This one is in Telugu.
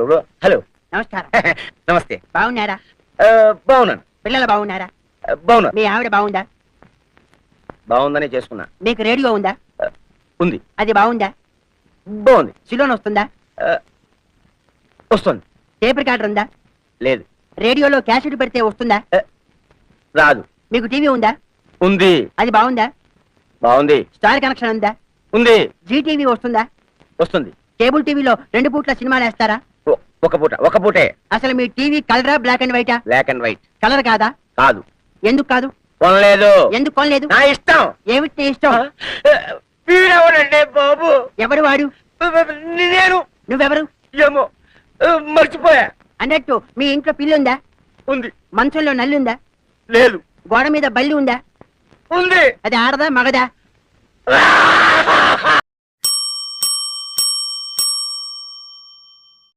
హలో నమస్కారం. నమస్తే. బాగున్నారా? బాగున్నాను. పిల్లలు బాగున్నారా? బాగున్నా. మీ ఆవిడ బాగుందా? బాగుందనే చేసుకున్నా. మీకు రేడియో ఉందా? ఉంది. అది బాగుందా? బాగుంది. సిలోన్ వస్తుందా? వస్తుంది. టేప్ రికార్డర్ ఉందా? లేదు. రేడియోలో క్యాసెట్ పెడితే వస్తుందా? రాదు. మీకు టీవీ ఉందా? ఉంది. అది బాగుందా? బాగుంది. స్టార్ కనెక్షన్ ఉందా? ఉంది. జీ టీవీ వస్తుందా? వస్తుంది. కేబుల్ టీవీలో 2 పూట్ల సినిమాలు వేస్తారా? ఒక పూటే. అసలు మీ టీవీ కలరా బ్లాక్ అండ్ వైటా? Black and white. కలర్ కాదా? కాదు. ఎందుకు కాదు? కొనలేదు. ఎందుకు కొనలేదు? నా ఇష్టం. ఏమిటి నీ ఇష్టం? వీడెవడండి బాబు? ఎవరు వాడు? నేను. నువ్వెవరు? ఏమో మర్చిపోయా. అన్నట్టు మీ ఇంట్లో పిల్లి ఉందా? ఉంది. మంచంలో నల్లి ఉందా? లేదు. గోడ మీద బల్లి ఉందా? ఉంది. అది ఆడదా మగదా?